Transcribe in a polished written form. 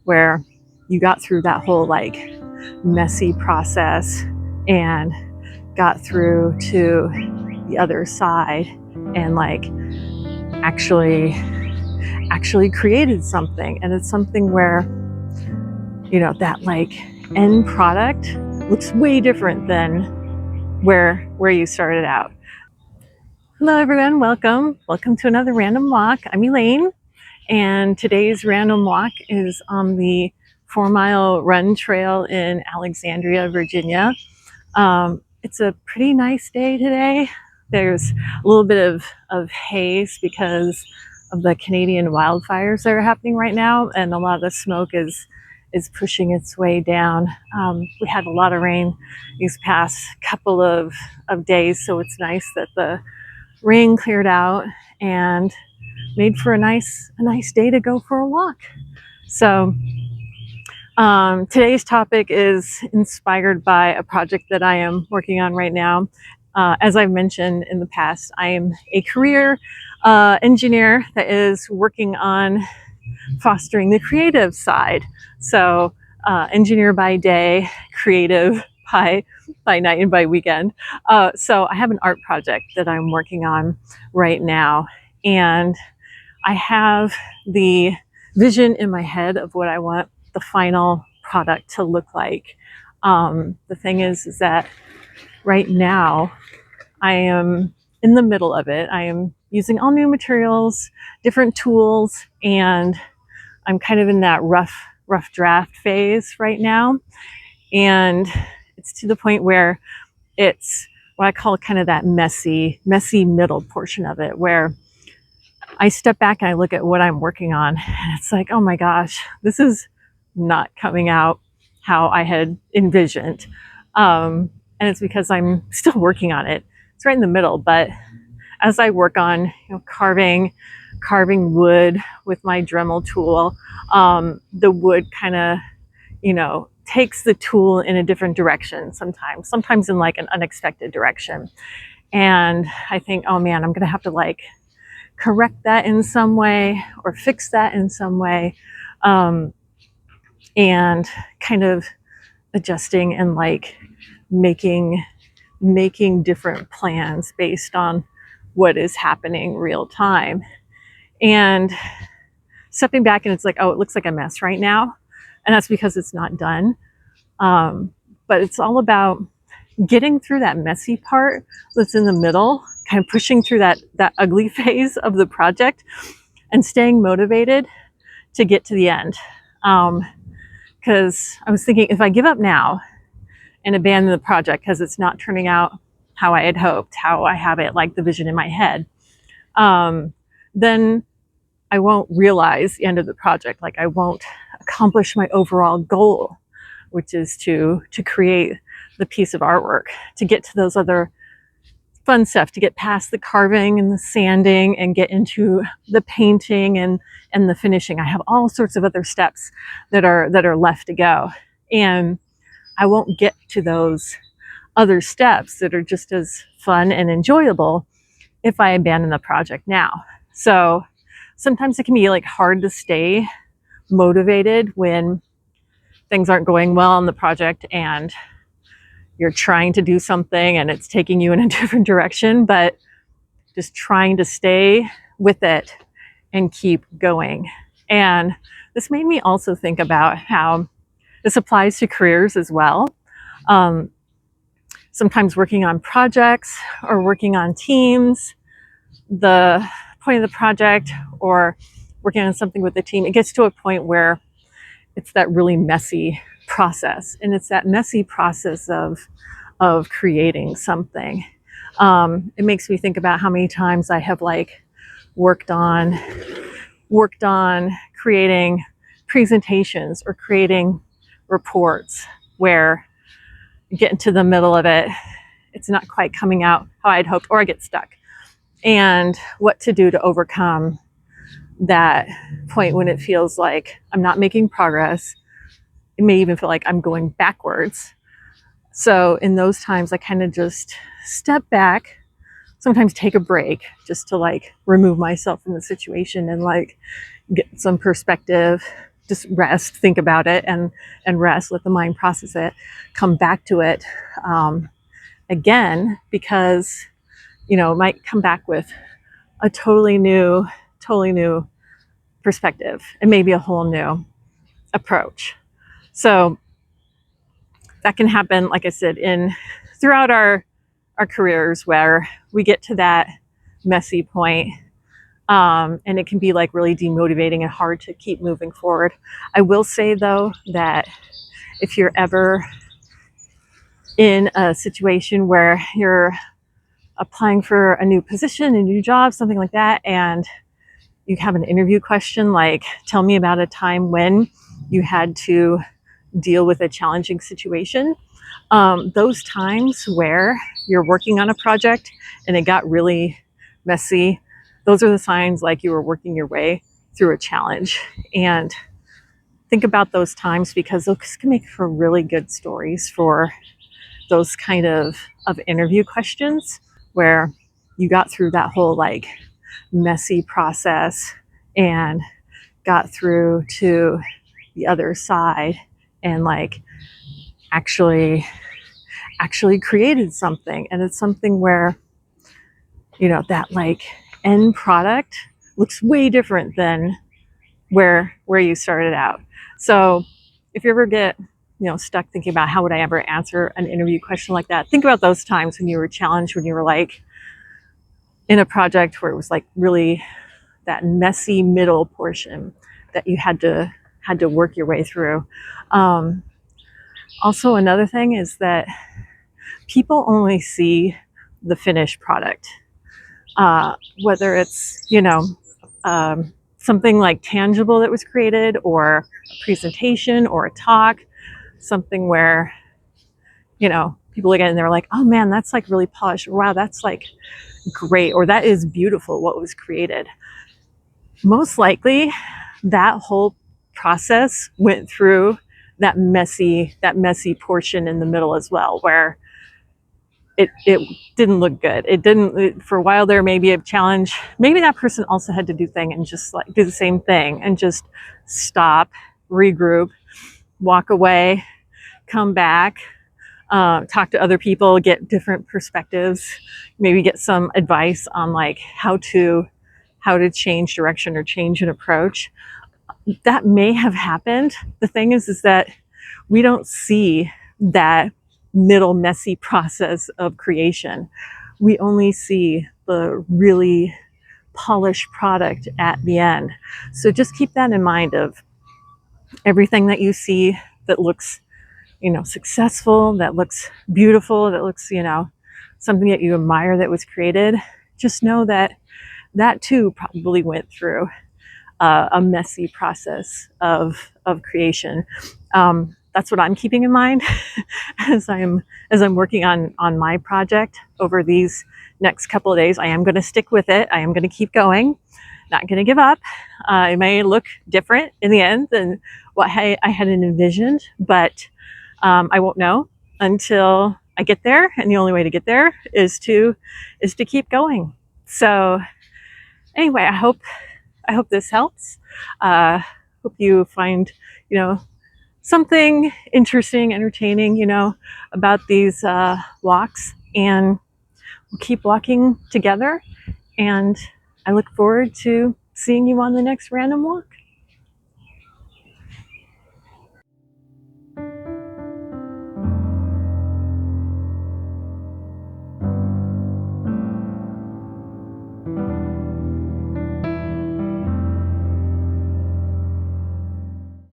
where you got through that whole like messy process and got through to the other side and like actually created something. And it's something where, you know, that like end product looks way different than where you started out. Hello everyone, welcome to another random walk. I'm Elaine, and today's random walk is on the 4-mile run trail in Alexandria, Virginia. It's a pretty nice day today. There's a little bit of haze because of the Canadian wildfires that are happening right now, and a lot of the smoke is pushing its way down. We had a lot of rain these past couple of days, so it's nice that the rain cleared out and made for a nice day to go for a walk. So today's topic is inspired by a project that I am working on right now. As I've mentioned in the past, I am a career engineer that is working on fostering the creative side. So engineer by day, creative by night and by weekend. So I have an art project that I'm working on right now, and I have the vision in my head of what I want the final product to look like. The thing is that right now I am in the middle of it. I am using all new materials, different tools, and I'm kind of in that rough draft phase right now. And it's to the point where it's what I call kind of that messy middle portion of it, where I step back and I look at what I'm working on, and it's like, oh my gosh, this is not coming out how I had envisioned. And it's because I'm still working on it. It's right in the middle, but as I work on, you know, carving wood with my Dremel tool, the wood kind of, you know, takes the tool in a different direction sometimes in like an unexpected direction. And I think, oh man, I'm going to have to like correct that in some way or fix that in some way. And kind of adjusting and like making different plans based on what is happening real time. And stepping back, and it's like, oh, it looks like a mess right now. And that's because it's not done. But it's all about getting through that messy part that's in the middle, kind of pushing through that ugly phase of the project and staying motivated to get to the end. Because I was thinking, if I give up now and abandon the project because it's not turning out how I had hoped, how I have it, like the vision in my head, then I won't realize the end of the project. Like I won't accomplish my overall goal, which is to create the piece of artwork, to get to those other fun stuff, to get past the carving and the sanding and get into the painting and the finishing. I have all sorts of other steps that are left to go. And I won't get to those other steps that are just as fun and enjoyable if I abandon the project now. So sometimes it can be like hard to stay motivated when things aren't going well on the project and you're trying to do something and it's taking you in a different direction, but just trying to stay with it and keep going. And this made me also think about how this applies to careers as well. Sometimes working on projects or working on teams, the point of the project or working on something with the team, it gets to a point where it's that really messy process. And it's that messy process of creating something. It makes me think about how many times I have like worked on creating presentations or creating reports where you get into the middle of it, it's not quite coming out how I'd hoped, or I get stuck. And what to do to overcome that point when it feels like I'm not making progress. It may even feel like I'm going backwards. So in those times, I kind of just step back, sometimes take a break just to like remove myself from the situation and like get some perspective, just rest, think about it, and rest, let the mind process it, come back to it again, because it might come back with a totally new perspective and maybe a whole new approach. So that can happen, like I said, throughout our careers, where we get to that messy point, and it can be like really demotivating and hard to keep moving forward. I will say though that if you're ever in a situation where you're applying for a new position, a new job, something like that, and you have an interview question like, tell me about a time when you had to deal with a challenging situation. Those times where you're working on a project and it got really messy, those are the signs like you were working your way through a challenge. And think about those times, because those can make for really good stories for those kind of interview questions, where you got through that whole like messy process and got through to the other side and like actually created something. And it's something where that like end product looks way different than where you started out. So if you ever get stuck thinking about how would I ever answer an interview question like that, think about those times when you were challenged, when you were like in a project where it was like really that messy middle portion that you had to work your way through. Also, another thing is that people only see the finished product, whether it's something like tangible that was created, or a presentation or a talk, something where people look at it and they're like, oh man, that's like really polished, wow, that's like great, or that is beautiful what was created. Most likely that whole process went through that messy portion in the middle as well, where it didn't look good. For a while there, maybe a challenge, maybe that person also had to do the same thing and just stop, regroup, walk away, come back, talk to other people, get different perspectives, maybe get some advice on like how to change direction or change an approach. That may have happened. The thing is that we don't see that middle messy process of creation. We only see the really polished product at the end. So just keep that in mind, of everything that you see that looks successful, that looks beautiful, that looks something that you admire that was created. Just know that too probably went through a messy process of creation. That's what I'm keeping in mind as I'm working on my project over these next couple of days. I am going to stick with it. I am going to keep going. Not going to give up. It may look different in the end than what I had envisioned, but I won't know until I get there. And the only way to get there is to keep going. So anyway, I hope this helps. Hope you find something interesting, entertaining, about these walks, and we'll keep walking together. And I look forward to seeing you on the next random walk.